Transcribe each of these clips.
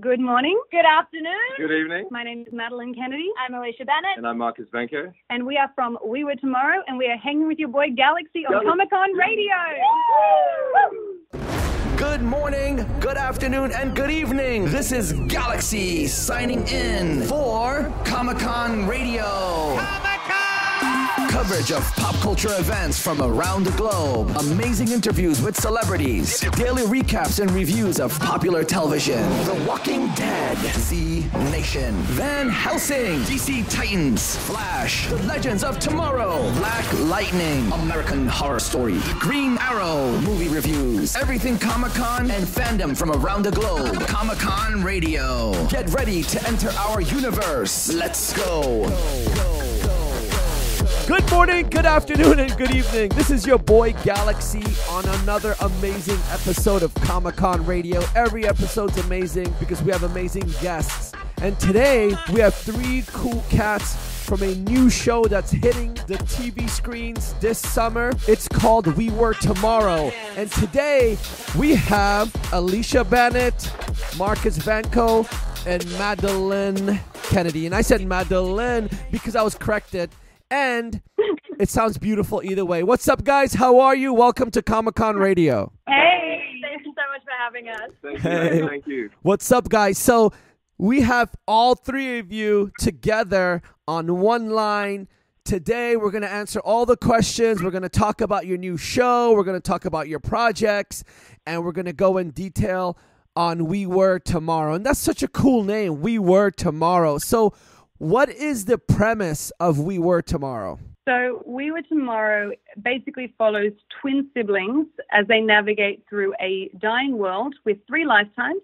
Good morning. Good afternoon. Good evening. My name is Madeleine Kennedy. I'm Alicia Banit. And I'm Marcus Vanco. And we are from We Were Tomorrow, and we are hanging with your boy Galaxy on Comic-Con Radio. Good morning, good afternoon, and good evening. This is Galaxy signing in for Comic-Con Radio. Coverage of pop culture events from around the globe. Amazing interviews with celebrities. Daily recaps and reviews of popular television. The Walking Dead. Z Nation. Van Helsing. DC Titans. Flash. The Legends of Tomorrow. Black Lightning. American Horror Story. Green Arrow. Movie reviews. Everything Comic-Con and fandom from around the globe. Comic-Con Radio. Get ready to enter our universe. Let's go. Good morning, good afternoon, and good evening. This is your boy Galaxy on another amazing episode of Comic-Con Radio. Every episode's amazing because we have amazing guests. And today, we have three cool cats from a new show that's hitting the TV screens this summer. It's called We Were Tomorrow. And today, we have Alicia Banit, Marcus Vanco, and Madeleine Kennedy. And I said Madeleine because I was corrected. And it sounds beautiful either way. What's up, guys? How are you? Welcome to Comic-Con Radio. Hey, thank you so much for having us. Thank you. What's up, guys? So we have all three of you together on one line. Today, we're going to answer all the questions. We're going to talk about your new show. We're going to talk about your projects. And we're going to go in detail on We Were Tomorrow. And that's such a cool name, We Were Tomorrow. So what is the premise of We Were Tomorrow? So We Were Tomorrow basically follows twin siblings as they navigate through a dying world with 3 lifetimes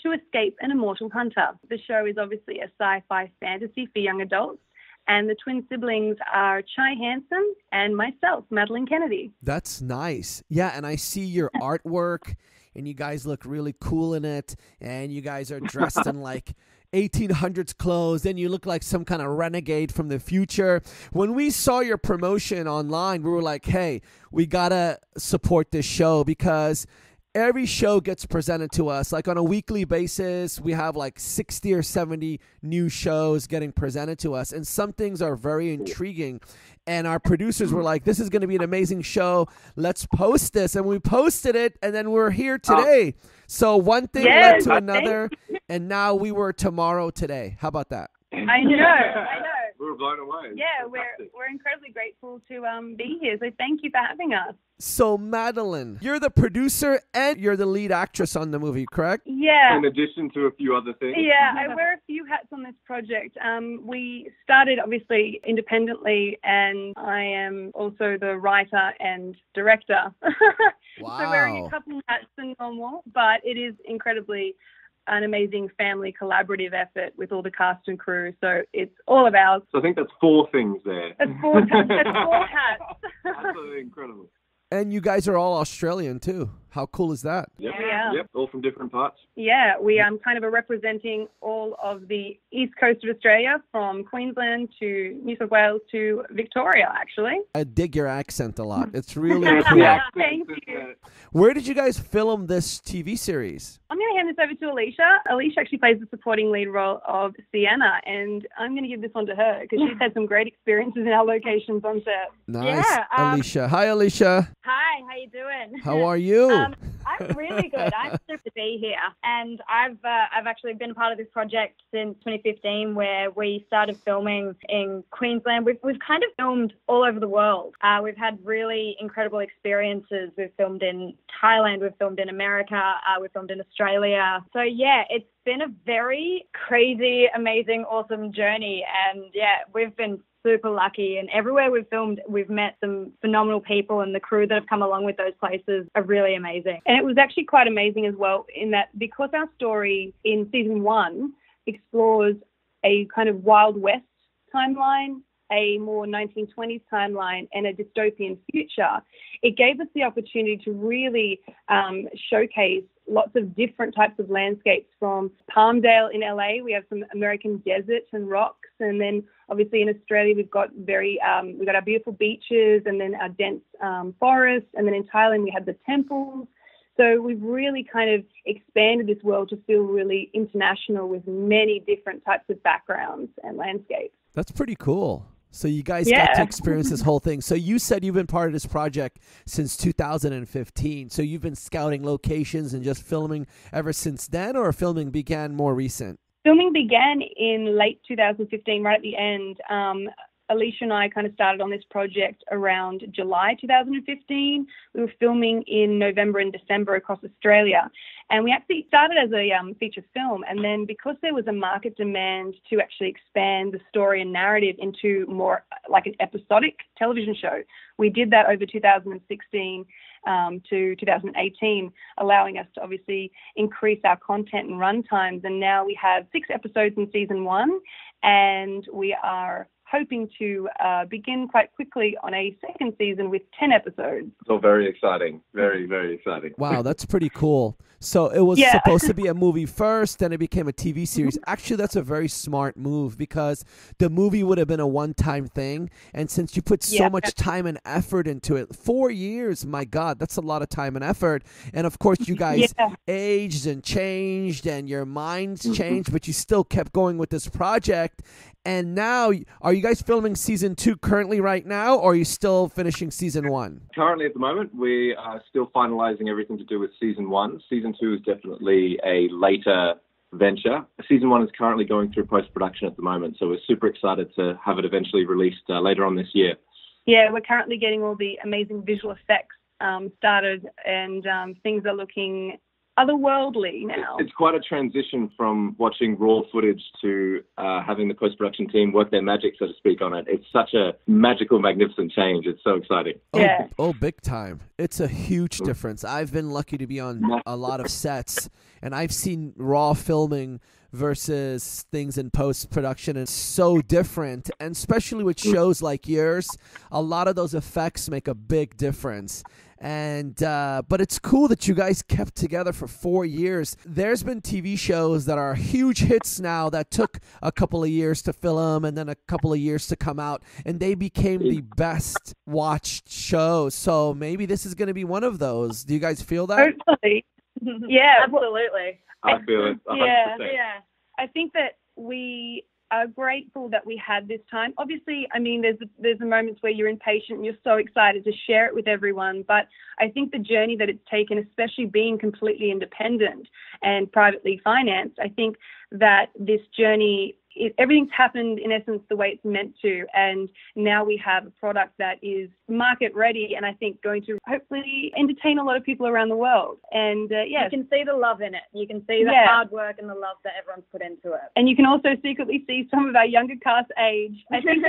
to escape an immortal hunter. The show is obviously a sci-fi fantasy for young adults, and the twin siblings are Chai Hansen and myself, Madeleine Kennedy. That's nice. Yeah, and I see your artwork, and you guys look really cool in it, and you guys are dressed in like 1800s clothes, and you look like some kind of renegade from the future. When we saw your promotion online, we were like, hey, we gotta support this show because every show gets presented to us. Like on a weekly basis, we have like 60 or 70 new shows getting presented to us, and some things are very intriguing. And our producers were like, this is going to be an amazing show. Let's post this. And we posted it, and then we're here today. So one thing led to another, and now We Were Tomorrow today. How about that? I know. We were blown away. Yeah, we're incredibly grateful to be here. So thank you for having us. So Madeleine, you're the producer and you're the lead actress on the movie, correct? Yeah. In addition to a few other things. Yeah, I wear a few hats on this project. We started obviously independently, and I am also the writer and director. Wow. So wearing a couple hats than normal, but it is incredibly an amazing family collaborative effort with all the cast and crew. So it's all of ours. So I think that's 4 things there. That's 4 hats. Absolutely incredible. And you guys are all Australian too. How cool is that? Yep. Yeah. Yep. All from different parts. Yeah, we kind of are representing all of the east coast of Australia, from Queensland to New South Wales to Victoria, actually. I dig your accent a lot. It's really cool. Thank you. Where did you guys film this TV series? I'm going to hand this over to Alicia. Alicia actually plays the supporting lead role of Sienna, and I'm going to give this one to her because she's had some great experiences in our locations on set. Nice. Yeah, Alicia. Hi, Alicia. Hi, how you doing? How are you? I'm really good. I'm super to be here, and I've actually been a part of this project since 2015, where we started filming in Queensland. We've kind of filmed all over the world. We've had really incredible experiences. We've filmed in Thailand. We've filmed in America. We've filmed in Australia. So yeah, it's been a very crazy, amazing, awesome journey, and yeah, we've been super lucky, and everywhere we've filmed, we've met some phenomenal people, and the crew that have come along with those places are really amazing. And it was actually quite amazing as well, in that because our story in season 1 explores a kind of Wild West timeline, a more 1920s timeline, and a dystopian future, it gave us the opportunity to really showcase lots of different types of landscapes. From Palmdale in LA, we have some American deserts and rocks, and then obviously in Australia we've got we've got our beautiful beaches, and then our dense forests, and then in Thailand we had the temples. So we've really kind of expanded this world to feel really international with many different types of backgrounds and landscapes. That's pretty cool. So you guys got to experience this whole thing. So you said you've been part of this project since 2015. So you've been scouting locations and just filming ever since then, or filming began more recent? Filming began in late 2015, right at the end. Alicia and I kind of started on this project around July 2015. We were filming in November and December across Australia. And we actually started as a feature film. And then because there was a market demand to actually expand the story and narrative into more like an episodic television show, we did that over 2016 to 2018, allowing us to obviously increase our content and run times. And now we have 6 episodes in season 1, and we are hoping to begin quite quickly on a second season with 10 episodes. It's all very exciting. Very, very exciting. Wow, that's pretty cool. So it was supposed to be a movie first, then it became a TV series. Actually, that's a very smart move because the movie would have been a one-time thing. And since you put so much time and effort into it, 4 years, my God, that's a lot of time and effort. And of course, you guys aged and changed and your minds changed, but you still kept going with this project. And now, are you guys filming season 2 currently right now, or are you still finishing season 1? Currently, at the moment, we are still finalizing everything to do with season 1. Season 2 is definitely a later venture. Season 1 is currently going through post-production at the moment, so we're super excited to have it eventually released later on this year. Yeah, we're currently getting all the amazing visual effects started, and things are looking otherworldly now. It's quite a transition from watching raw footage to having the post-production team work their magic, so to speak, on it. It's such a magical, magnificent change. It's so exciting. Oh, big time. It's a huge difference. I've been lucky to be on a lot of sets, and I've seen raw filming versus things in post-production. It's so different, and especially with shows like yours, a lot of those effects make a big difference. And but it's cool that you guys kept together for 4 years. There's been TV shows that are huge hits now that took a couple of years to film and then a couple of years to come out, and they became the best watched shows. So maybe this is going to be one of those. Do you guys feel that? Hopefully. Yeah, absolutely. I feel it 100%. Yeah. I think that we are grateful that we had this time. Obviously, I mean, there's the moments where you're impatient and you're so excited to share it with everyone. But I think the journey that it's taken, especially being completely independent and privately financed, I think that this journey, everything's happened in essence the way it's meant to. And now we have a product that is market ready and I think going to hopefully entertain a lot of people around the world. And you can see the love in it. You can see the hard work and the love that everyone's put into it. And you can also secretly see some of our younger cast age. I think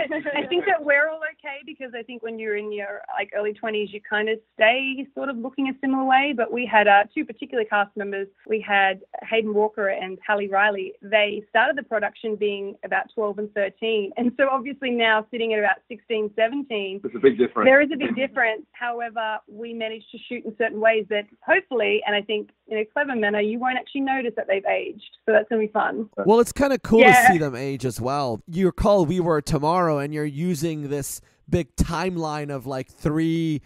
that we're all okay because I think when you're in your early 20s, you kind of stay sort of looking a similar way. But we had 2 particular cast members. We had Hayden Walker and Hallie Riley. They started the production being about 12 and 13. And so obviously now sitting at about 16, 17. There's a big difference. There is a big difference. However, we managed to shoot in certain ways that hopefully, and I think in a clever manner, you won't actually notice that they've aged. So that's going to be fun. Well, it's kind of cool to see them age as well. You recall We Were Tomorrow, and you're using this big timeline of 3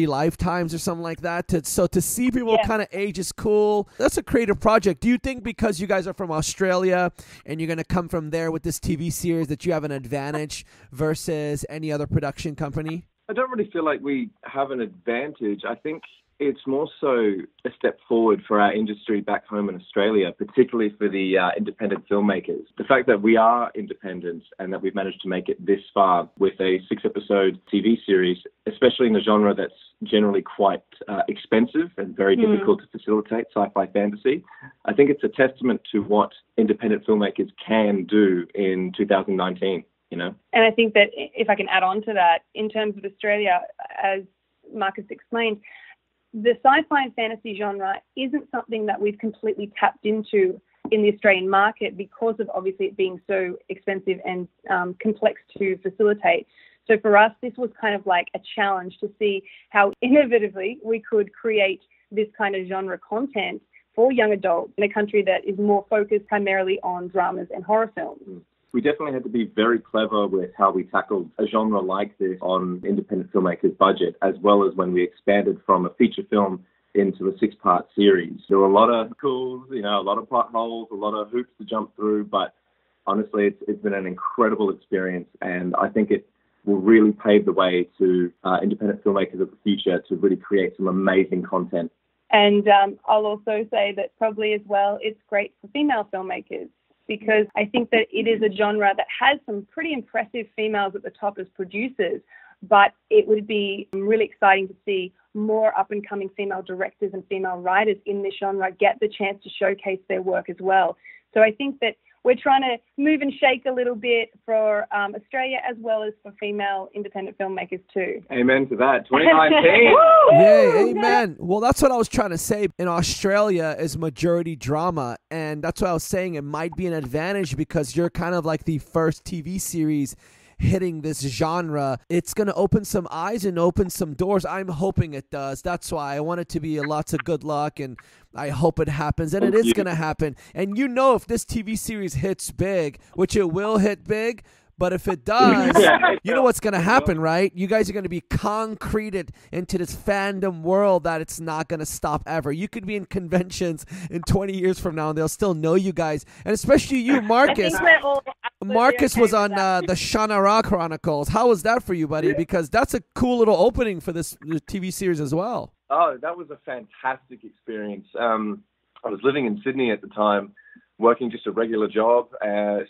lifetimes or something like that. So to see people kind of age is cool. That's a creative project. Do you think because you guys are from Australia and you're going to come from there with this TV series that you have an advantage versus any other production company? I don't really feel like we have an advantage. I think it's more so a step forward for our industry back home in Australia, particularly for the independent filmmakers. The fact that we are independent and that we've managed to make it this far with a 6-episode TV series, especially in a genre that's generally quite expensive and very difficult to facilitate, sci-fi fantasy, I think it's a testament to what independent filmmakers can do in 2019, you know? And I think that if I can add on to that, in terms of Australia, as Marcus explained, the sci-fi and fantasy genre isn't something that we've completely tapped into in the Australian market because of obviously it being so expensive and complex to facilitate. So for us, this was kind of like a challenge to see how innovatively we could create this kind of genre content for young adults in a country that is more focused primarily on dramas and horror films. We definitely had to be very clever with how we tackled a genre like this on independent filmmakers' budget, as well as when we expanded from a feature film into a 6-part series. There were a lot of schools, a lot of potholes, a lot of hoops to jump through, but honestly, it's been an incredible experience, and I think it will really pave the way to independent filmmakers of the future to really create some amazing content. And I'll also say that probably as well, it's great for female filmmakers, because I think that it is a genre that has some pretty impressive females at the top as producers, but it would be really exciting to see more up-and-coming female directors and female writers in this genre get the chance to showcase their work as well. So I think that we're trying to move and shake a little bit for Australia as well as for female independent filmmakers too. Amen to that. 2019. Yay, amen. Well, that's what I was trying to say. In Australia is majority drama, and that's what I was saying. It might be an advantage because you're kind of like the first TV series hitting this genre. It's going to open some eyes and open some doors. I'm hoping it does. That's why I want it to be lots of good luck, and I hope it happens, and it is going to happen. And if this TV series hits big, which it will hit big, but if it does, you know what's going to happen, right? You guys are going to be concreted into this fandom world that it's not going to stop ever. You could be in conventions in 20 years from now, and they'll still know you guys. And especially you, Marcus. Marcus was on the Shannara Chronicles. How was that for you, buddy? Because that's a cool little opening for this TV series as well. Oh, that was a fantastic experience. I was living in Sydney at the time, working just a regular job,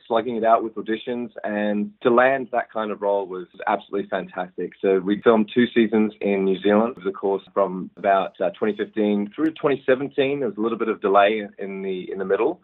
slugging it out with auditions, and to land that kind of role was absolutely fantastic. So we filmed 2 seasons in New Zealand. It was, of course, from about 2015 through 2017. There was a little bit of delay in the middle,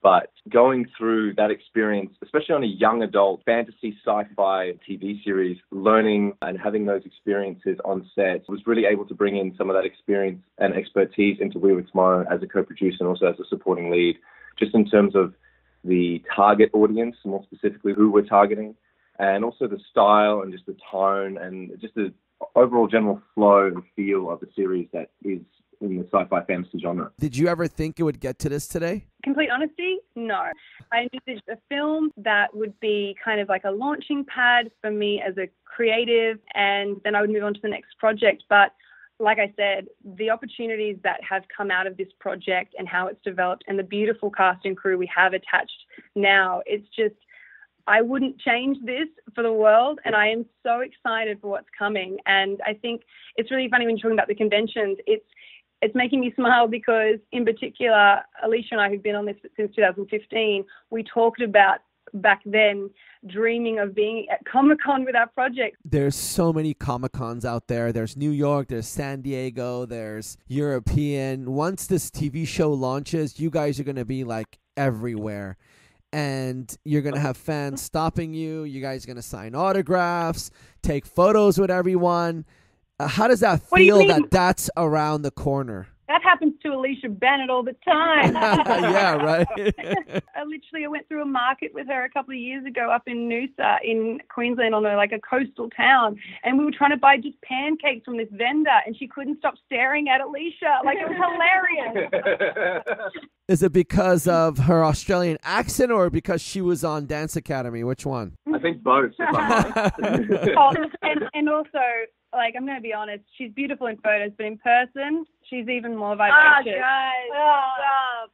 but going through that experience, especially on a young adult fantasy sci-fi TV series, learning and having those experiences on set, was really able to bring in some of that experience and expertise into We Were Tomorrow as a co-producer and also as a supporting lead, just in terms of the target audience, more specifically who we're targeting, and also the style and just the tone and just the overall general flow and feel of the series that is in the sci-fi fantasy genre. Did you ever think it would get to this today? Complete honesty, no. I envisaged a film that would be kind of like a launching pad for me as a creative, and then I would move on to the next project. But like I said, the opportunities that have come out of this project and how it's developed and the beautiful cast and crew we have attached now, it's just, I wouldn't change this for the world, and I am so excited for what's coming. And I think it's really funny when you're talking about the conventions. It's making me smile because, in particular, Alicia and I, who've been on this since 2015, we talked about back then dreaming of being at Comic-Con with our project. There's so many Comic-Cons out there. There's New York, there's San Diego, there's European. Once this TV show launches, you guys are going to be like everywhere. And you're going to have fans stopping you. You guys are going to sign autographs, take photos with everyone. How does that feel that that's around the corner? That happens to Alicia Banit all the time. Yeah, right. I went through a market with her a couple of years ago up in Noosa in Queensland on a coastal town, and we were trying to buy just pancakes from this vendor, and she couldn't stop staring at Alicia. Like, it was hilarious. Is it because of her Australian accent or because she was on Dance Academy? Which one? I think both. And also, like, I'm going to be honest, she's beautiful in photos, but in person, she's even more vivacious.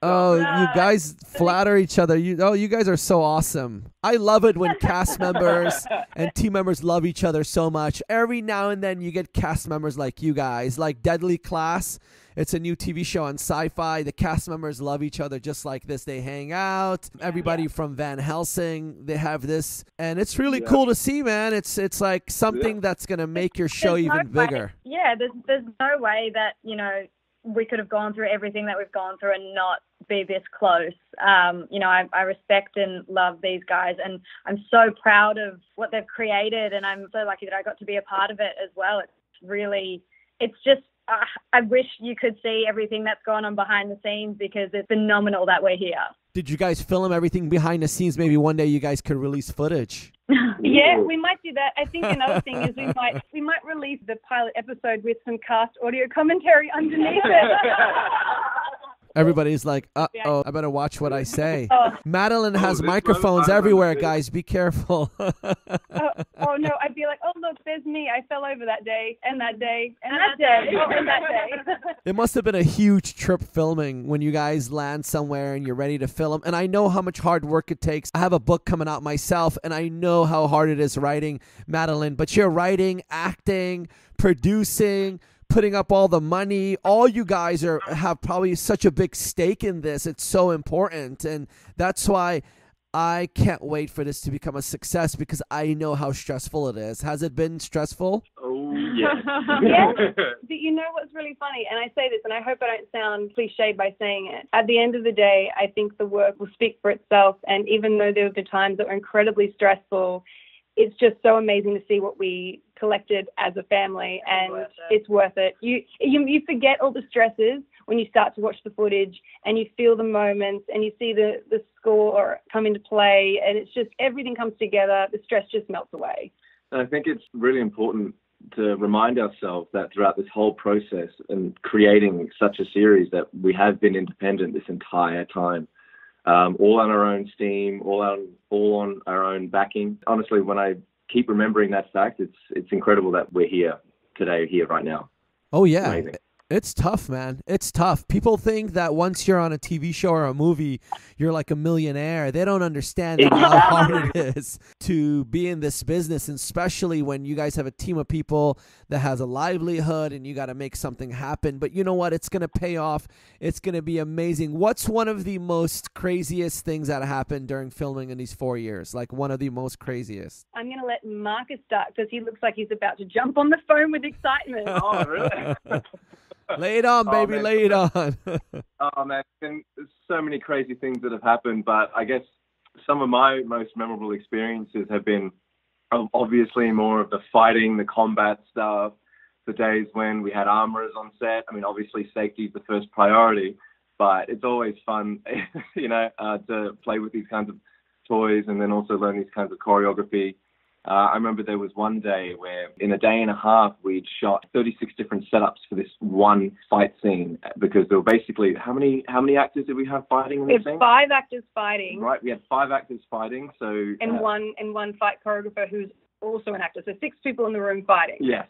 You guys flatter each other. You guys are so awesome. I love it when cast members and team members love each other so much. Every now and then you get cast members like you guys, like Deadly Class. It's a new TV show on Sci-Fi. The cast members love each other just like this. They hang out. Everybody from Van Helsing, they have this. And it's really cool to see, man. It's like something that's going to make your show even bigger. Yeah, there's no way that, we could have gone through everything that we've gone through and not be this close. I respect and love these guys, and I'm so proud of what they've created, and I'm so lucky that I got to be a part of it as well. It's just, I wish you could see everything that's gone on behind the scenes because it's phenomenal that we're here. Did you guys film everything behind the scenes? Maybe one day you guys could release footage. Yeah, we might do that. I think another thing is we might release the pilot episode with some cast audio commentary underneath it. Everybody's like, uh-oh, I better watch what I say. Oh. Madeleine has microphones everywhere, guys. Be careful. Oh, no, I'd be like, oh, look, there's me. I fell over that day, and that day, and that day, and that day. It must have been a huge trip filming when you guys land somewhere and you're ready to film. And I know how much hard work it takes. I have a book coming out myself, and I know how hard it is writing, Madeleine. But you're writing, acting, producing, putting up all the money. All you guys have probably such a big stake in this. It's so important. And that's why I can't wait for this to become a success, because I know how stressful it is. Has it been stressful? Oh, yeah. Yeah. But you know what's really funny? And I say this, and I hope I don't sound cliched by saying it. At the end of the day, I think the work will speak for itself. And even though there were the times that were incredibly stressful, it's just so amazing to see what we collected as a family, and it's worth it. You forget all the stresses when you start to watch the footage, and you feel the moments, and you see the score come into play, and it's just everything comes together. The stress just melts away. And I think it's really important to remind ourselves that throughout this whole process and creating such a series, that we have been independent this entire time. All on our own steam, all on our own backing. Honestly, when I keep remembering that fact, it's incredible that we're here today, here right now. Oh, yeah. Amazing. It's tough, man. It's tough. People think that once you're on a TV show or a movie, you're like a millionaire. They don't understand how hard it is to be in this business, and especially when you guys have a team of people that has a livelihood and you got to make something happen. But you know what? It's going to pay off. It's going to be amazing. What's one of the most craziest things that happened during filming in these 4 years? Like one of the most craziest? I'm going to let Marcus start, because he looks like he's about to jump on the phone with excitement. Oh, really? Lay it on, baby. Man. Lay it on. Oh, man. There's so many crazy things that have happened, but I guess some of my most memorable experiences have been obviously more of the fighting, the combat stuff, the days when we had armorers on set. I mean, obviously safety is the first priority, but it's always fun, to play with these kinds of toys and then also learn these kinds of choreography. I remember there was one day where in a day and a half we'd shot 36 different setups for this one fight scene, because there were basically how many actors did we have fighting in this scene? 5 actors fighting. Right, we had 5 actors fighting. So and one fight choreographer who's also an actor. So 6 people in the room fighting. Yes.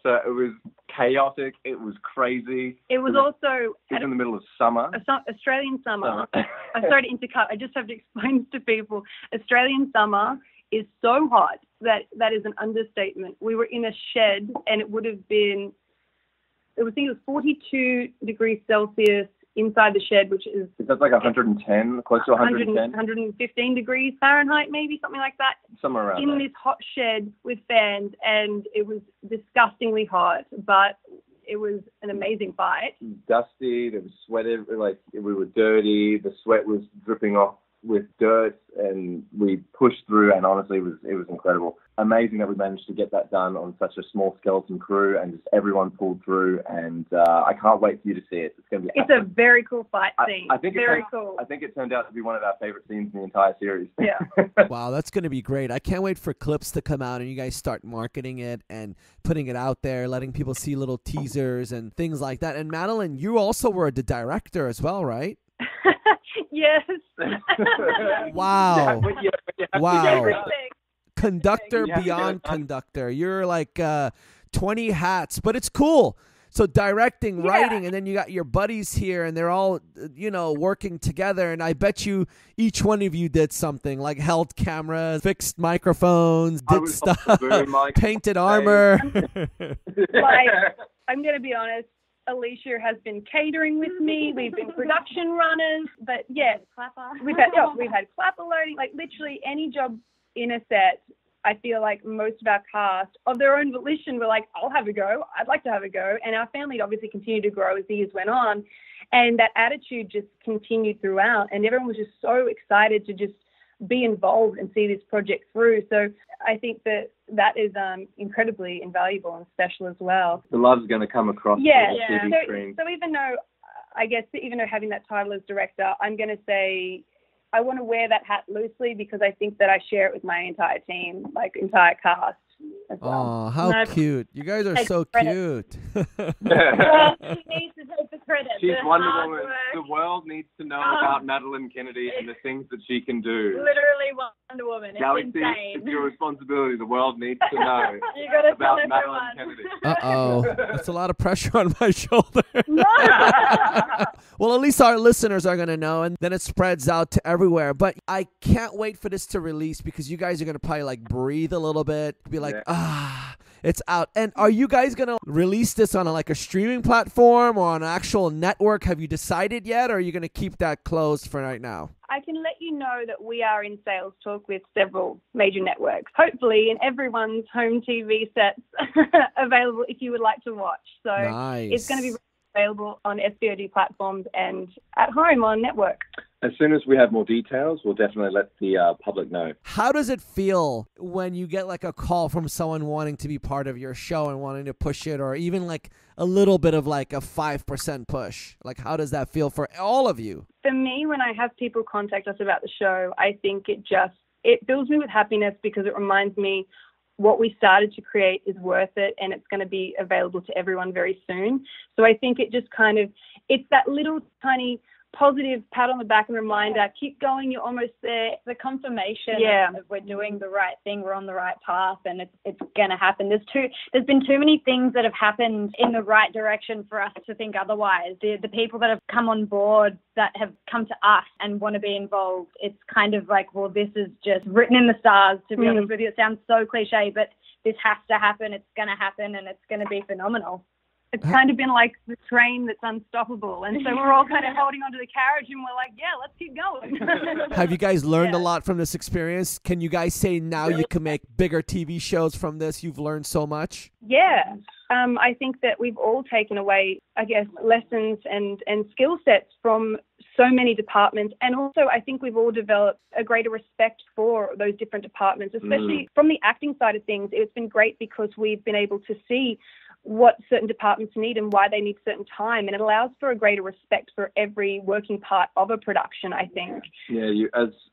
So it was chaotic. It was crazy. It was also in the middle of summer. Australian summer. I'm sorry to intercut. I just have to explain to people. Australian summer is so hot that is an understatement. We were in a shed, and it would have been, I think it was 42 degrees Celsius inside the shed, which is... That's like 110, close to 110? 115 degrees Fahrenheit, maybe, something like that. Somewhere around in there. This hot shed with fans, and it was disgustingly hot, but it was an amazing fight. Dusty, there was sweat, like we were dirty, the sweat was dripping off with dirt, and we pushed through, and honestly it was incredible. Amazing that we managed to get that done on such a small skeleton crew, and just everyone pulled through, and I can't wait for you to see it. It's going to be It's a very cool fight scene. I think cool. I think it turned out to be one of our favorite scenes in the entire series. Yeah. Wow, that's going to be great. I can't wait for clips to come out and you guys start marketing it and putting it out there, letting people see little teasers and things like that. And Madeleine, you also were the director as well, right? Yes. Wow. Wow. Conductor Yeah. beyond conductor. You're like 20 hats, but it's cool. So directing, writing, and then you got your buddies here, and they're all, working together. And I bet you each one of you did something, like held cameras, fixed microphones, did stuff, painted armor. I'm going to be honest. Alicia has been catering with me. We've been production runners, but yes, we've had clapper loading. Like literally any job in a set, I feel like most of our cast, of their own volition, were like, I'll have a go. I'd like to have a go. And our family obviously continued to grow as the years went on. And that attitude just continued throughout. And everyone was just so excited to just be involved and see this project through. So I think that is incredibly invaluable and special as well. The love's going to come across the TV screen. So even though having that title as director, I'm going to say I want to wear that hat loosely, because I think that I share it with my entire team, like entire cast as well. Oh, how cute. You guys are so cute. Well, he needs to take the credit. She's the Wonder hard Woman. work. The world needs to know about Madeleine Kennedy and the things that she can do. Literally Wonder Woman. It's Galaxy, insane. it's your responsibility. The world needs to know You gotta about tell Madeleine everyone. Kennedy. Uh-oh. That's a lot of pressure on my shoulder. Well, at least our listeners are going to know, and then it spreads out to everywhere. But I can't wait for this to release because you guys are going to probably like breathe a little bit, be like, it's out. And are you guys going to release this on like a streaming platform or on an actual network? Have you decided yet, or are you going to keep that closed for right now? I can let you know that we are in sales talk with several major networks, hopefully in everyone's home TV sets available if you would like to watch. So Nice. It's going to be available on SVOD platforms and at home on network. As soon as we have more details, we'll definitely let the public know. How does it feel when you get like a call from someone wanting to be part of your show and wanting to push it, or even like a little bit of like a 5% push? Like, how does that feel for all of you? For me, when I have people contact us about the show, I think it fills me with happiness because it reminds me what we started to create is worth it, and it's going to be available to everyone very soon. So I think it just it's that little tiny positive pat on the back and reminder, keep going, you're almost there. The confirmation of we're doing the right thing, we're on the right path, and it's going to happen. There's been too many things that have happened in the right direction for us to think otherwise. The people that have come on board, that have come to us and want to be involved, it's kind of like, well, this is just written in the stars, to be honest with you. It sounds so cliche, but this has to happen. It's going to happen, and it's going to be phenomenal. It's kind of been like the train that's unstoppable. And so we're all kind of holding onto the carriage and we're like, yeah, let's keep going. Have you guys learned a lot from this experience? Can you guys say now you can make bigger TV shows from this? You've learned so much? Yeah. I think that we've all taken away, I guess, lessons and skill sets from so many departments. And also I think we've all developed a greater respect for those different departments, especially from the acting side of things. It's been great because we've been able to see what certain departments need and why they need certain time. And it allows for a greater respect for every working part of a production, I think. Yeah,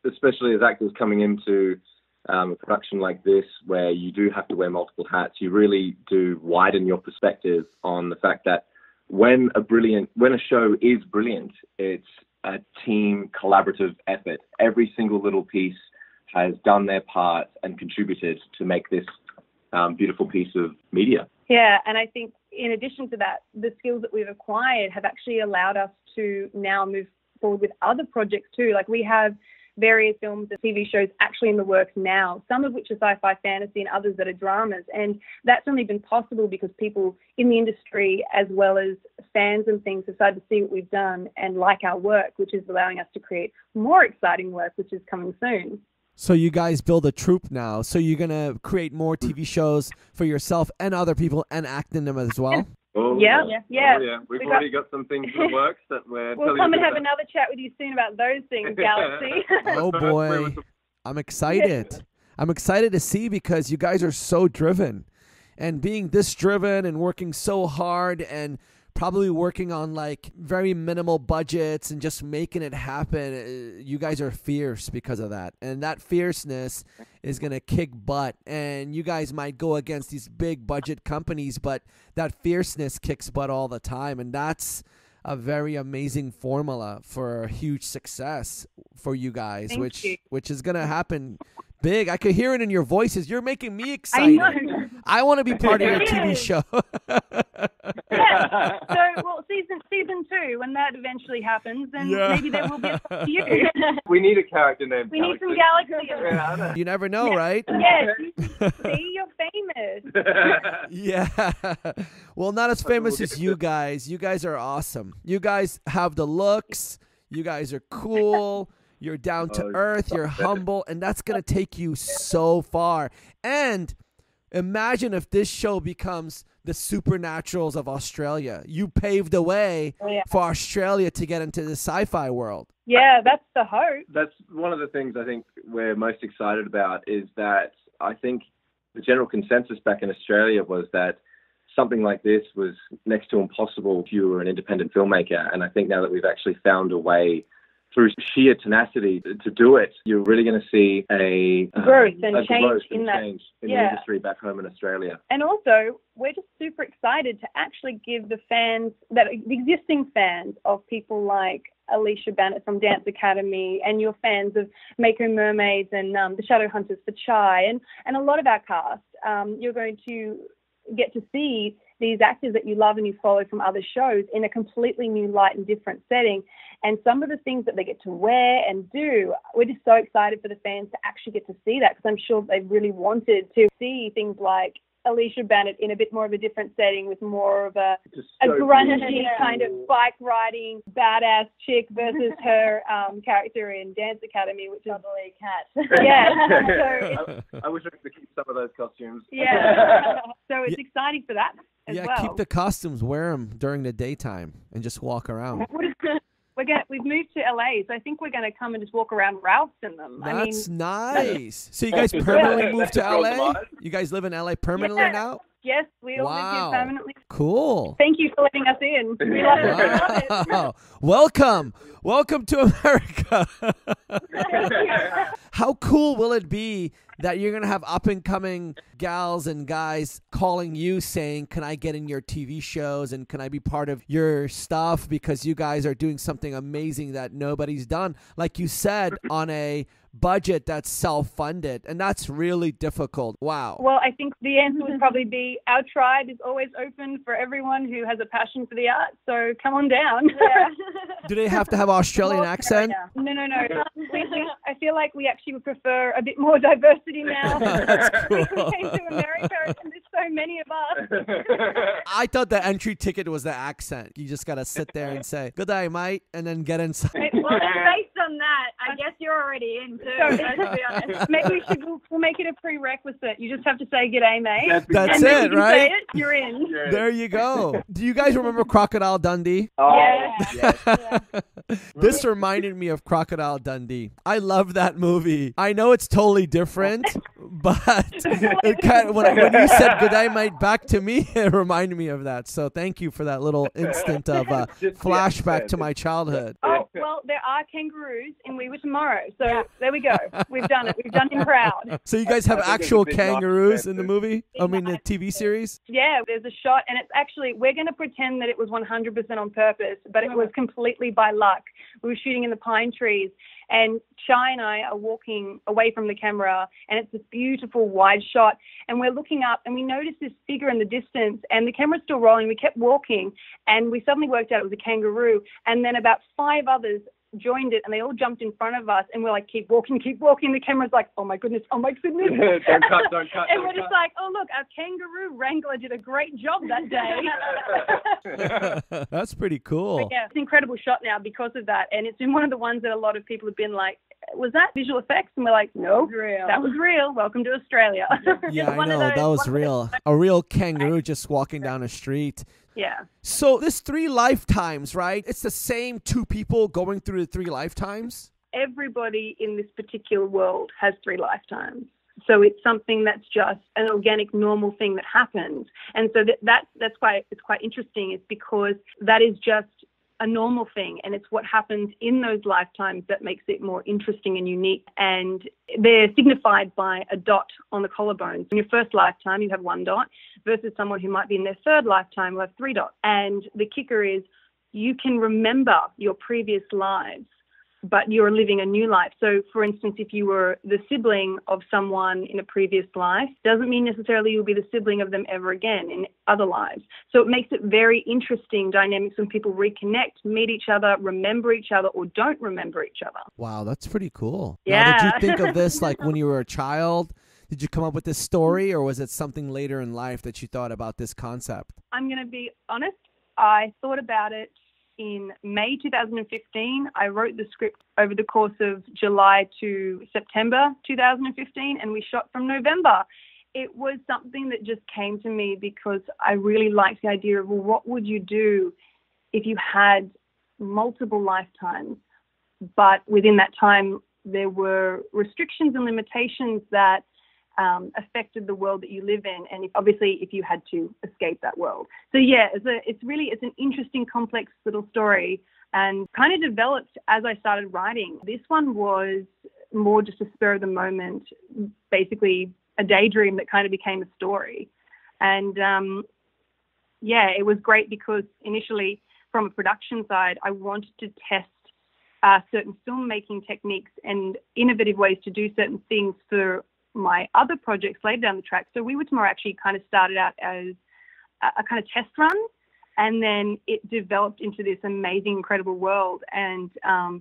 especially as actors coming into a production like this, where you do have to wear multiple hats, you really do widen your perspective on the fact that when a show is brilliant, it's a team collaborative effort. Every single little piece has done their part and contributed to make this beautiful piece of media. Yeah, and I think in addition to that, the skills that we've acquired have actually allowed us to now move forward with other projects too. Like we have various films and TV shows actually in the works now, some of which are sci-fi fantasy and others that are dramas. And that's only been possible because people in the industry, as well as fans and things, decided to see what we've done and like our work, which is allowing us to create more exciting work, which is coming soon. So you guys build a troupe now. So you're going to create more TV shows for yourself and other people and act in them as well? Oh, yeah. Oh, yeah. We've already got some things in the works that we'll come and have another chat with you soon about those things, Galaxy. Oh, boy. I'm excited. I'm excited to see because you guys are so driven. And being this driven and working so hard and probably working on like very minimal budgets and just making it happen. You guys are fierce because of that. And that fierceness is going to kick butt. And you guys might go against these big budget companies, but that fierceness kicks butt all the time. And that's a very amazing formula for huge success for you guys, which is going to happen big. I could hear it in your voices. You're making me excited. I want to be part of your TV show. Yeah. So, well, season 2, when that eventually happens, then maybe there will be a for you. We need a character named We Galaxy. need some Galaxy. You never know, right? Yes. See, you're famous. Yeah. Well, not as famous as you guys. You guys are awesome. You guys have the looks. You guys are cool. You're down to earth. You're humble. And that's going to take you so far. And imagine if this show becomes the Supernaturals of Australia. You paved the way for Australia to get into the sci-fi world. Yeah, that's the hope. That's one of the things I think we're most excited about is that I think the general consensus back in Australia was that something like this was next to impossible if you were an independent filmmaker. And I think now that we've actually found a way through sheer tenacity to do it, you're really going to see a growth and a change growth in and that. change in Yeah. the industry back home in Australia. And also, we're just super excited to actually give the fans, the existing fans of people like Alicia Banit from Dance Academy, and your fans of Mako Mermaids and the Shadowhunters for Chai, and a lot of our cast, you're going to get to see these actors that you love and you follow from other shows in a completely new light and different setting. And some of the things that they get to wear and do, we're just so excited for the fans to actually get to see that, because I'm sure they really wanted to see things like Alicia Banit in a bit more of a different setting with more of a grungy kind of bike riding badass chick versus her character in Dance Academy, which is Bubbly cat. yeah. I wish I could keep some of those costumes. Yeah. So it's exciting for that as well. Keep the costumes, wear them during the daytime, and just walk around. We've moved to LA, so I think we're going to come and just walk around Ralph's in them. That's nice. So you guys permanently moved to LA? You guys live in LA permanently now? Yes, we all live here permanently. Cool. Thank you for letting us in. We love it. Wow. Welcome to America. How cool will it be that you're going to have up-and-coming gals and guys calling you saying, can I get in your TV shows and can I be part of your stuff, because you guys are doing something amazing that nobody's done, like you said, on a budget that's self-funded, and that's really difficult. Wow. Well, I think the answer would probably be our tribe is always open for everyone who has a passion for the arts, so come on down. Yeah. Do they have to have Australian accent? No. I feel like we actually would prefer a bit more diversity now. That's cool. We came to America and there's so many of us. I thought the entry ticket was the accent. You just got to sit there and say, good day, mate, and then get inside. Well, based on that, I guess you're already in too, let's be honest. Maybe we'll make it a prerequisite. You just have to say g'day, mate. That's and it, right? Say it, you're in. There you go. Do you guys remember Crocodile Dundee? Oh, Yeah. This reminded me of Crocodile Dundee. I love that movie. I know it's totally different, but it kind of, when you said good day, mate, back to me, it reminded me of that. So thank you for that little instant of flashback to my childhood. Oh, well, there are kangaroos in We Were Tomorrow. So there we go. We've done it. We've done him proud. So you guys have actual kangaroos in the movie? I mean, the TV series? Yeah, there's a shot, and it's actually, we're going to pretend that it was 100% on purpose, but it was completely by luck. We were shooting in the pine trees, and Chai and I are walking away from the camera, and it's this beautiful wide shot, and we're looking up, and we noticed this figure in the distance, and the camera's still rolling. We kept walking, and we suddenly worked out it was a kangaroo, and then about 5 others joined it, and they all jumped in front of us, and we're like, keep walking. The camera's like, oh my goodness. don't cut. And we're just like, oh look, our kangaroo wrangler did a great job that day. That's pretty cool. But yeah, it's an incredible shot now because of that, and it's been one of the ones that a lot of people have been like, was that visual effects? And we're like, no, that was real. Welcome to Australia. Yeah, I know, that was real. A real kangaroo just walking down a street. Yeah. So this 3 lifetimes, right? It's the same 2 people going through the 3 lifetimes? Everybody in this particular world has 3 lifetimes. So it's something that's just an organic, normal thing that happens. And so that's why it's quite interesting, is because that is just a normal thing, and it's what happens in those lifetimes that makes it more interesting and unique. And they're signified by a dot on the collarbones. In your first lifetime, you have 1 dot, versus someone who might be in their 3rd lifetime will have 3 dots. And the kicker is you can remember your previous lives, but you're living a new life. So, for instance, if you were the sibling of someone in a previous life, doesn't mean necessarily you'll be the sibling of them ever again in other lives. So it makes it very interesting dynamics when people reconnect, meet each other, remember each other, or don't remember each other. Wow, that's pretty cool. Yeah. Now, did you think of this like when you were a child? Did you come up with this story, or was it something later in life that you thought about this concept? I'm going to be honest. I thought about it in May 2015. I wrote the script over the course of July to September 2015, and we shot from November. It was something that just came to me because I really liked the idea of, well, what would you do if you had multiple lifetimes, but within that time there were restrictions and limitations that affected the world that you live in, and if you had to escape that world. So yeah, it's an interesting, complex little story, and kind of developed as I started writing. This one was more just a spur of the moment, basically a daydream that kind of became a story. And it was great because initially from a production side, I wanted to test certain filmmaking techniques and innovative ways to do certain things for my other projects later down the track. So We Were Tomorrow actually kind of started out as a kind of test run, and then it developed into this amazing, incredible world and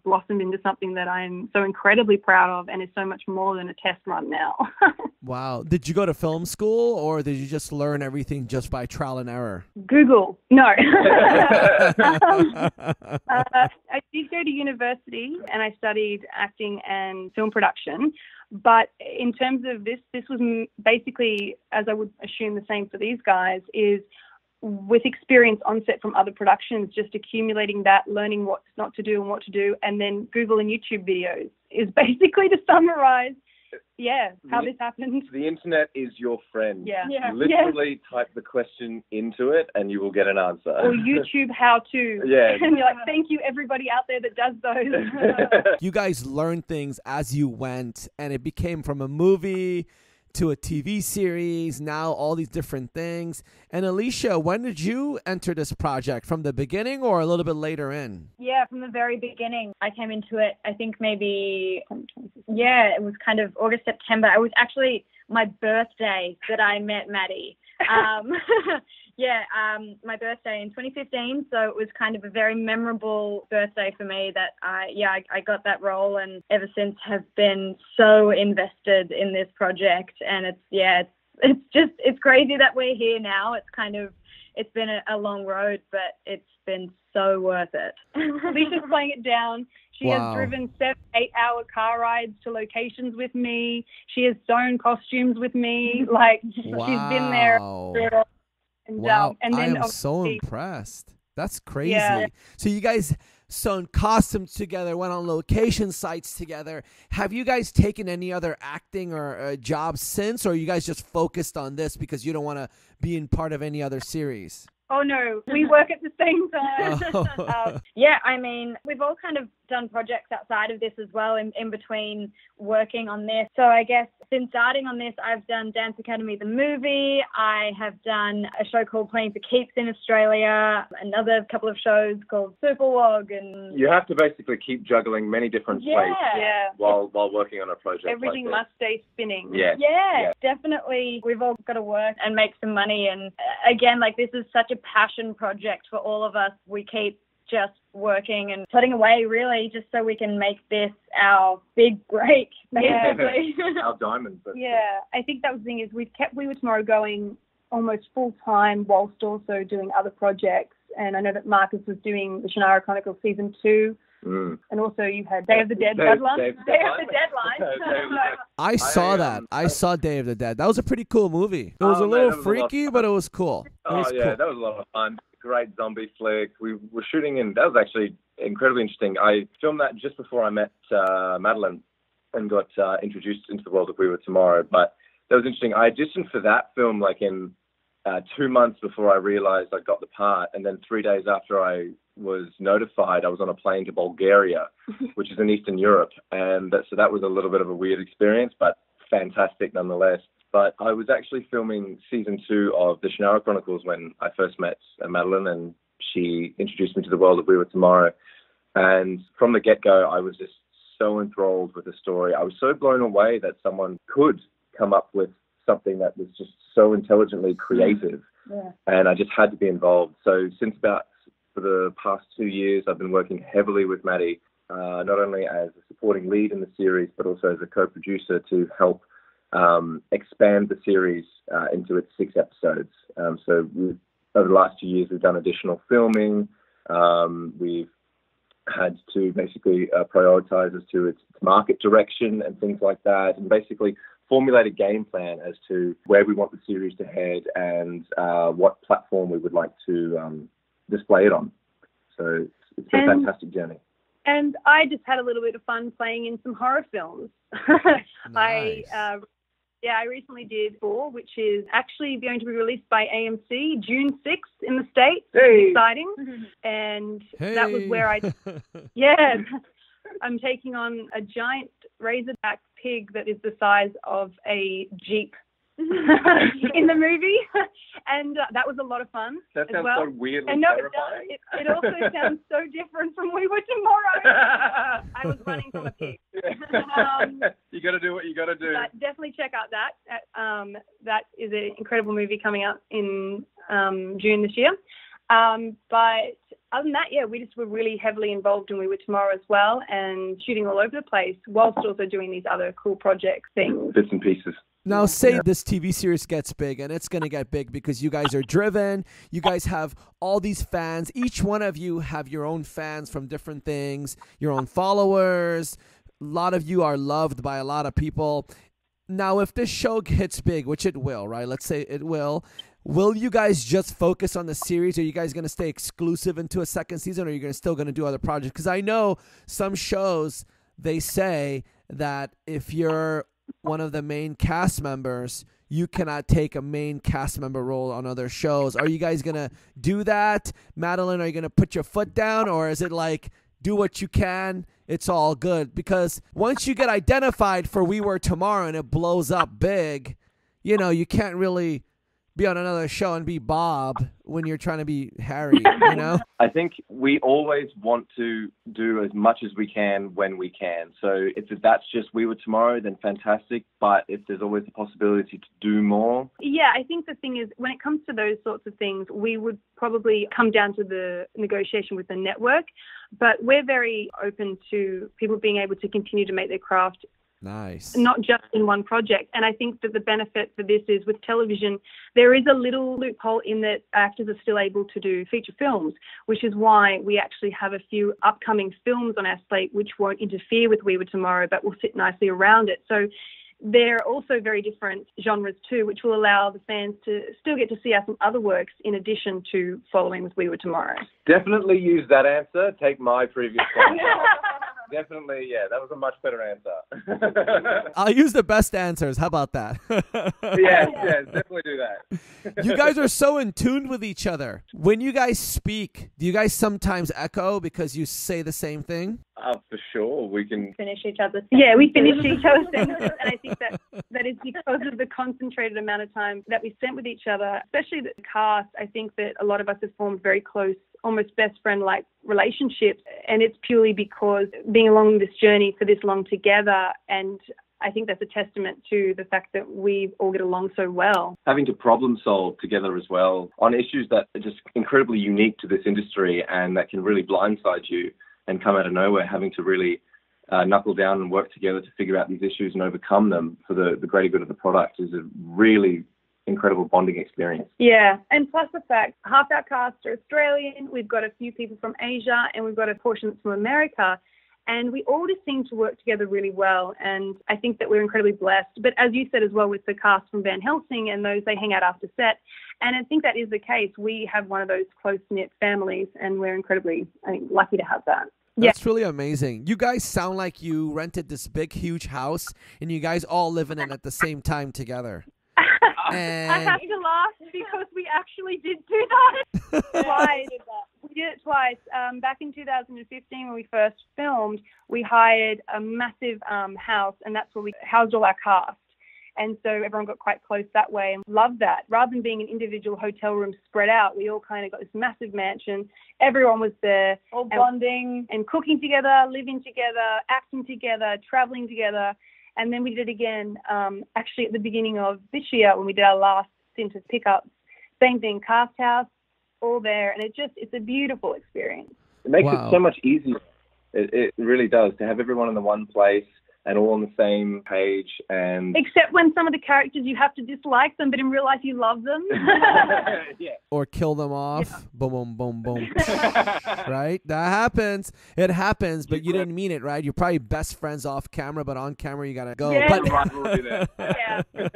blossomed into something that I'm so incredibly proud of and is so much more than a test run now. Wow. Did you go to film school, or did you just learn everything just by trial and error? Google. No. I did go to university and I studied acting and film production. But in terms of this was basically, as I would assume the same for these guys, is with experience on set from other productions, just accumulating that, learning what not to do and what to do, and then Google and YouTube videos is basically to summarize, how this happened. The internet is your friend. Yeah. Literally type the question into it and you will get an answer. Or YouTube how-to. Yeah. And you're like, thank you everybody out there that does those. You guys learned things as you went, and it became from a movie to a TV series, now all these different things. And Alicia, when did you enter this project? From the beginning or a little bit later in? Yeah, from the very beginning. I came into it, I think maybe, it was kind of August, September. It was actually my birthday that I met Maddie. My birthday in 2015. So it was kind of a very memorable birthday for me that I got that role, and ever since have been so invested in this project. And it's crazy that we're here now. It's been a long road, but it's been so worth it. Alicia's playing it down. She has driven 7-8 hour car rides to locations with me. She has sewn costumes with me. She's been there. And I am so impressed. That's crazy. Yeah. So you guys sewn costumes together, went on location sites together. Have you guys taken any other acting or jobs since, or are you guys just focused on this because you don't want to be in part of any other series? Oh, no, we work at the same time. We've all kind of done projects outside of this as well in between working on this. So I guess since starting on this, I've done Dance Academy, the movie. I have done a show called Playing for Keeps in Australia, another couple of shows called Superwog. And you have to basically keep juggling many different plates while working on a project. Everything like must stay spinning. Yeah, definitely. We've all got to work and make some money. And again, this is such a passion project for all of us. We keep just working and putting away, really, just so we can make this our big break, basically. Our diamond. I think that was the thing, is we've kept We Were Tomorrow going almost full time whilst also doing other projects. And I know that Marcus was doing the Shannara Chronicles Season 2. And also you had Day of the Dead Bloodline. Day of the Deadline. I saw that. I saw Day of the Dead. That was a pretty cool movie. It was a little freaky, but it was cool. That was a lot of fun. Great zombie flick. We were shooting in, that was actually incredibly interesting. I filmed that just before I met Madeleine and got introduced into the world of We Were Tomorrow. But that was interesting. I auditioned for that film in 2 months before I realized I got the part. And then 3 days after I was notified, I was on a plane to Bulgaria, which is in Eastern Europe. And so that was a little bit of a weird experience, but fantastic nonetheless. But I was actually filming Season 2 of the Shannara Chronicles when I first met Madeleine, and she introduced me to the world of We Were Tomorrow. And from the get-go, I was just so enthralled with the story. I was so blown away that someone could come up with something that was just so intelligently creative. Yeah. And I just had to be involved. So for the past 2 years, I've been working heavily with Maddie, not only as a supporting lead in the series, but also as a co-producer to help expand the series into its 6 episodes. So over the last 2 years, we've done additional filming. We've had to basically prioritize as to its market direction and things like that, and basically formulate a game plan as to where we want the series to head and what platform we would like to display it on. So it's been a fantastic journey. And I just had a little bit of fun playing in some horror films. Nice. Yeah, I recently did 4, which is actually going to be released by AMC June 6th in the States. Hey. Exciting. And that was where I'm taking on a giant razorback pig that is the size of a Jeep in the movie. And that was a lot of fun. That sounds so weirdly terrifying. It also sounds so different from We Were Tomorrow. I was running from a pig. You got to do what you got to do. But definitely check out that. That is an incredible movie coming out in June this year. But other than that, we just were really heavily involved in We Were Tomorrow as well, and shooting all over the place whilst also doing these other cool project things. Bits and pieces. Now, say this TV series gets big, and it's going to get big because you guys are driven. You guys have all these fans. Each one of you have your own fans from different things, your own followers. A lot of you are loved by a lot of people. Now, if this show hits big, which it will, right? Let's say it will you guys just focus on the series? Are you guys going to stay exclusive into a second season, or are you still going to do other projects? Because I know some shows, they say that if you're one of the main cast members, you cannot take a main cast member role on other shows. Are you guys going to do that? Madeleine, are you going to put your foot down, or is it like, do what you can, it's all good? Because once you get identified for We Were Tomorrow and it blows up big, you can't really be on another show and be Bob when you're trying to be Harry, I think we always want to do as much as we can when we can. So if that's just We Were Tomorrow, then fantastic. But if there's always the possibility to do more. Yeah, I think the thing is, when it comes to those sorts of things, we would probably come down to the negotiation with the network. But we're very open to people being able to continue to make their craft. Nice. Not just in one project. And I think that the benefit for this is, with television, there is a little loophole in that actors are still able to do feature films, which is why we actually have a few upcoming films on our slate which won't interfere with We Were Tomorrow, but will sit nicely around it. So they're also very different genres too, which will allow the fans to still get to see us in other works in addition to following with We Were Tomorrow. Definitely use that answer. Take my previous one. Definitely, that was a much better answer. I'll use the best answers. How about that? Yes, definitely do that. You guys are so in tune with each other. When you guys speak, do you guys sometimes echo because you say the same thing? For sure. We can finish each other's sentences. Yeah, we finish each other's sentences, and I think that is because of the concentrated amount of time that we spent with each other, especially the cast. I think that a lot of us have formed very close, almost best friend-like relationships, and it's purely because being along this journey for this long together, and I think that's a testament to the fact that we all get along so well. Having to problem solve together as well on issues that are just incredibly unique to this industry and that can really blindside you and come out of nowhere, having to really knuckle down and work together to figure out these issues and overcome them for the greater good of the product is a really incredible bonding experience. Yeah, and plus the fact half our cast are Australian, we've got a few people from Asia, and we've got a portion from America, and we all just seem to work together really well, and I think that we're incredibly blessed. But as you said as well, with the cast from Van Helsing and those, they hang out after set, and I think that is the case. We have one of those close-knit families, and we're incredibly, lucky to have that. That's really amazing. You guys sound like you rented this big, huge house, and you guys all live in it at the same time together. And I have to laugh because we actually did do that twice. We did it twice. Back in 2015, when we first filmed, we hired a massive house, and that's where we housed all our cast. And so everyone got quite close that way and loved that. Rather than being an individual hotel room spread out, we all kind of got this massive mansion. Everyone was there. All bonding. And cooking together, living together, acting together, traveling together. And then we did it again, actually at the beginning of this year when we did our last stint of pickups. Same thing, cast house, all there. And it's a beautiful experience. It makes it so much easier. It really does, to have everyone in the one place and all on the same page. And except when some of the characters, you have to dislike them, but in real life you love them. Yeah. Or kill them off. Yeah. Boom, boom, boom, boom. Right? That happens. It happens, but you didn't mean it, right? You're probably best friends off camera, but on camera you got to go. Yeah. But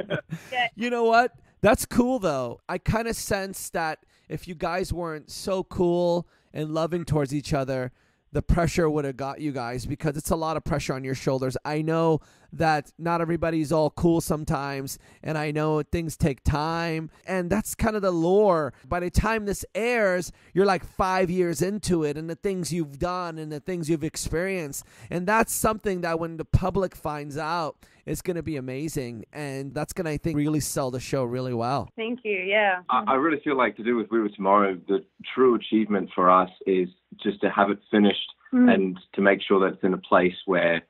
you know what? That's cool, though. I kind of sense that if you guys weren't so cool and loving towards each other, the pressure would have got you guys, because it's a lot of pressure on your shoulders. I know that not everybody's all cool sometimes, and I know things take time, and that's kind of the lore. By the time this airs, you're like 5 years into it, and the things you've done and the things you've experienced, and that's something that when the public finds out, it's going to be amazing, and that's going to, I think, really sell the show really well. Thank you, yeah. I really feel like, to do with We Were Tomorrow, the true achievement for us is just to have it finished and to make sure that it's in a place where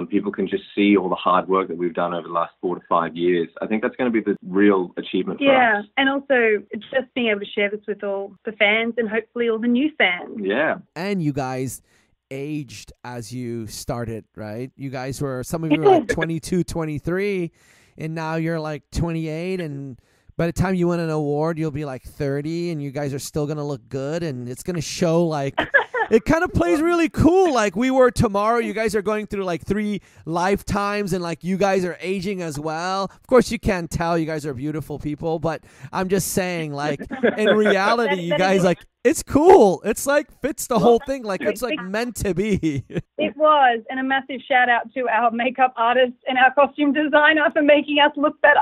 people can just see all the hard work that we've done over the last 4 to 5 years. I think that's going to be the real achievement for us. Yeah, and also just being able to share this with all the fans and hopefully all the new fans. Yeah. And you guys aged as you started, right? You guys were, some of you were like 22, 23, and now you're like 28, and by the time you win an award, you'll be like 30, and you guys are still going to look good, and it's going to show like... It kind of plays really cool. Like We Were Tomorrow, you guys are going through like 3 lifetimes, and like you guys are aging as well. Of course, you can't tell. You guys are beautiful people, but I'm just saying, like, in reality, you guys, like, it's cool. It's like fits the whole thing. Like it's like meant to be. It was. And a massive shout out to our makeup artist and our costume designer for making us look better.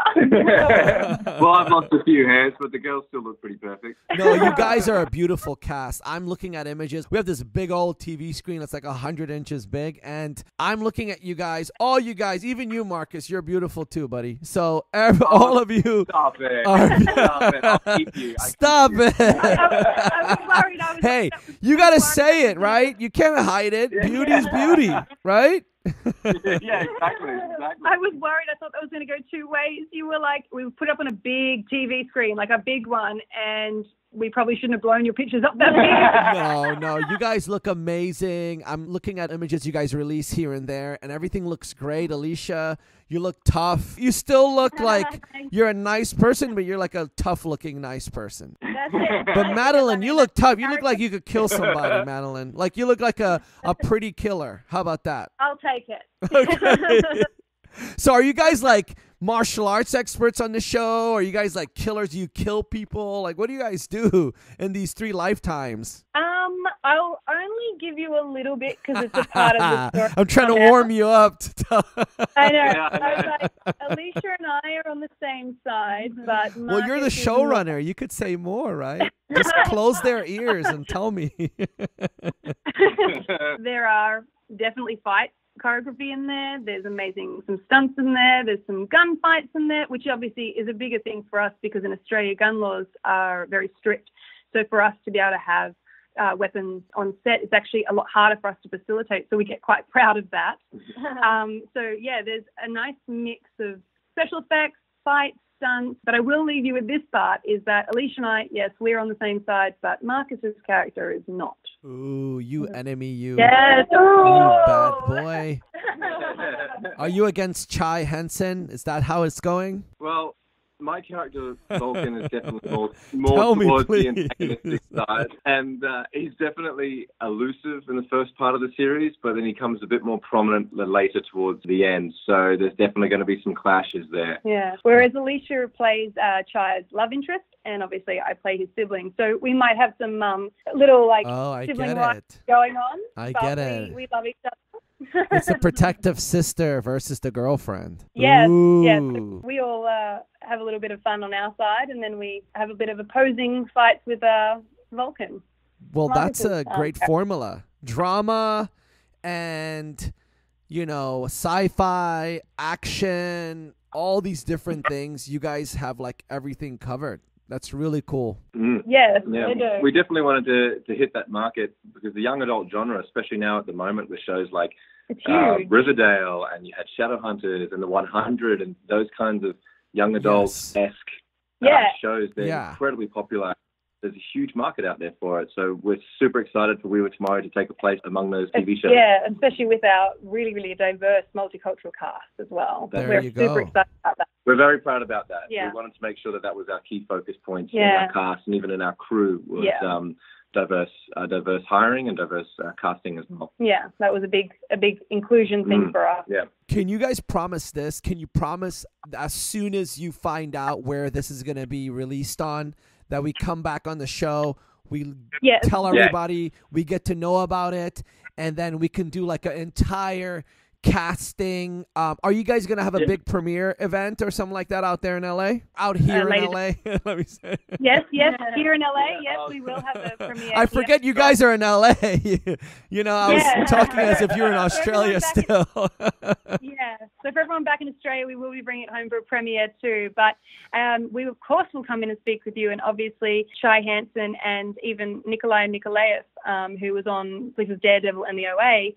Well, I've lost a few hairs, but the girls still look pretty perfect. No, you guys are a beautiful cast. I'm looking at images. We have this big old TV screen that's like 100 inches big, and I'm looking at you guys, all you guys, even you, Marcus, you're beautiful too, buddy. So all of you. Stop it. Stop it. I'll keep you. Stop it. I was worried. Hey, you got to say it, right? You can't hide it. Beauty's beauty, right? Yeah, exactly. I was worried. I thought that was going to go 2 ways. You were like, we put up on a big TV screen, like a big one, and we probably shouldn't have blown your pictures up that big. No, you guys look amazing. I'm looking at images you guys release here and there, and everything looks great. Alicia, you look tough. You still look like you're a nice person, but you're like a tough-looking nice person. That's it. But Madeleine, you look tough. You look like you could kill somebody, Madeleine. Like you look like a pretty killer. How about that? I'll take it. Okay. So are you guys like martial arts experts on the show? Are you guys like killers? Do you kill people? Like what do you guys do in these 3 lifetimes? I'll only give you a little bit because it's a part of the story. I'm trying to warm you up. I know. I was like, Alicia and I are on the same side, but well, you're the showrunner. You could say more, right? Just close their ears and tell me. There are definitely fights. Choreography in there. There's some stunts in there. There's some gun fights in there, which obviously is a bigger thing for us because in Australia gun laws are very strict. So for us to be able to have weapons on set, it's actually a lot harder for us to facilitate. So we get quite proud of that. So yeah, there's a nice mix of special effects, fights, stunts. But I will leave you with this part: is that Alicia and I, yes, we're on the same side, but Marcus's character is not. Ooh, you enemy, you. Yes. You bad boy. Are you against Chai Henson? Is that how it's going? Well, my character, Vulcan, is definitely more Tell me, towards please. the antagonistic side. And he's definitely elusive in the first part of the series, but then he comes a bit more prominent later towards the end. So there's definitely going to be some clashes there. Yeah. Whereas Alicia plays Chai's love interest, and obviously I play his sibling. So we might have some little sibling rights going on. I get it. We love each other. It's the protective sister versus the girlfriend. Yes, Ooh. yes. We all have a little bit of fun on our side, and then we have a bit of opposing fights with Vulcan. Well, that's a great formula. Drama and, sci-fi, action, all these different things. You guys have like everything covered. That's really cool. Yes, yeah. they do. We definitely wanted to hit that market because the young adult genre, especially now at the moment with shows like Riverdale, and you had Shadowhunters and The 100 and those kinds of young adult-esque shows, they're incredibly popular. There's a huge market out there for it. So we're super excited for We Were Tomorrow to take a place among those TV shows. Yeah, especially with our really, really diverse multicultural cast as well. We're super excited about that. We're very proud about that. Yeah. We wanted to make sure that was our key focus point in our cast and even in our crew was diverse hiring and diverse casting as well. Yeah, that was a big inclusion thing for us. Yeah. Can you guys promise this? Can you promise as soon as you find out where this is going to be released on, that we come back on the show, We Yes. tell everybody, we get to know about it, and then we can do like an entire casting. Are you guys going to have a big premiere event or something like that out there in LA? Out here in LA? Let me say. Yes, here in LA. Yes, we will have a premiere. I forget you guys are in LA. You know, I was talking as if you're in Australia still. Yeah. So for everyone back in Australia, we will be bringing it home for a premiere too. But we, of course, will come in and speak with you. And obviously, Shai Hansen and even Nikolai Nikolaev, who was on Daredevil and the OA,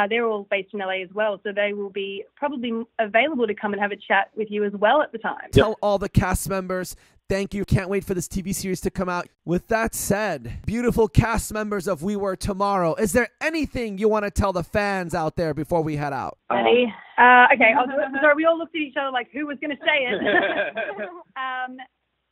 they're all based in LA as well. So they will be probably available to come and have a chat with you as well at the time. Tell all the cast members, thank you. Can't wait for this TV series to come out. With that said, beautiful cast members of We Were Tomorrow, is there anything you want to tell the fans out there before we head out? Okay. Sorry, we all looked at each other like, who was going to say it?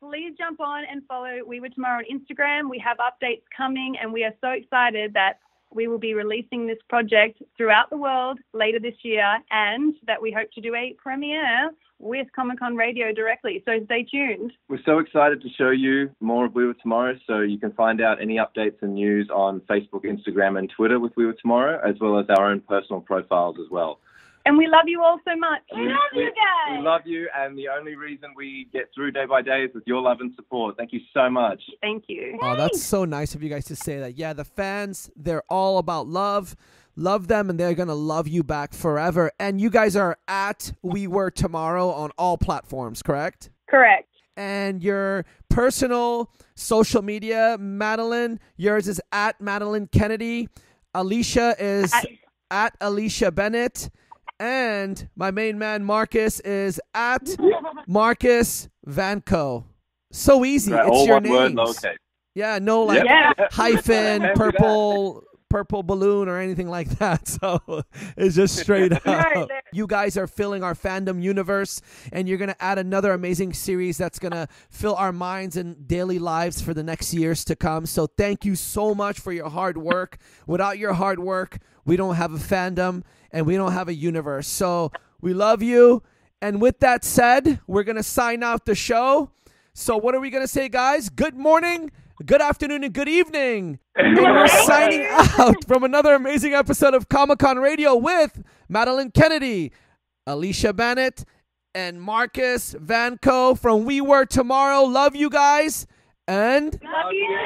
Please jump on and follow We Were Tomorrow on Instagram. We have updates coming, and we are so excited that we will be releasing this project throughout the world later this year, and that we hope to do a premiere with Comic-Con Radio directly. So stay tuned. We're so excited to show you more of We Were Tomorrow, so you can find out any updates and news on Facebook, Instagram, and Twitter with We Were Tomorrow, as well as our own personal profiles as well. And we love you all so much. We love you guys. We love you, and the only reason we get through day by day is with your love and support. Thank you so much. Thank you. Oh, that's so nice of you guys to say that. Yeah, the fans, they're all about love. Love them, and they're going to love you back forever. And you guys are at We Were Tomorrow on all platforms, correct? Correct. And your personal social media, Madeleine, yours is at Madeleine Kennedy. Alicia is at Alicia Banit. And my main man, Marcus, is at Marcus Vanco. So easy. Right, it's all your one word, names. lowercase. Yeah, no hyphen, purple balloon or anything like that. So it's just straight up. You guys are filling our fandom universe, and you're going to add another amazing series that's going to fill our minds and daily lives for the next years to come. So thank you so much for your hard work. Without your hard work, we don't have a fandom and we don't have a universe. So we love you. And with that said, we're going to sign out the show. So what are we going to say, guys? Good morning, good afternoon, and good evening. And we're signing out from another amazing episode of Comic-Con Radio with Madeleine Kennedy, Alicia Banit, and Marcus Vanco from We Were Tomorrow. Love you guys. And Love you.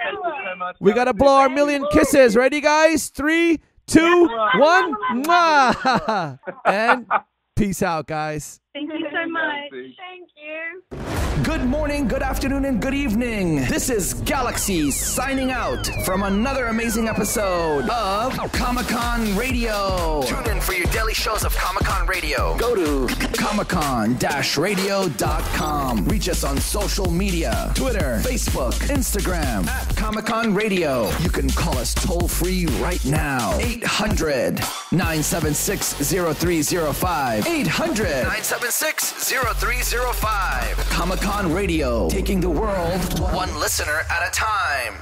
Thank you so much. we got to blow our million kisses. Ready, guys? 3, 2, 1. Mwah! And peace out, guys. Thank you so much. Thank you. Good morning, good afternoon, and good evening. This is Galaxy signing out from another amazing episode of Comic-Con Radio. Tune in for your daily shows of Comic-Con Radio. Go to comiccon-radio.com. Reach us on social media, Twitter, Facebook, Instagram, at Comic-Con Radio. You can call us toll-free right now. 800-976-0305. 800-976-0305. Comic-Con Radio, taking the world one listener at a time.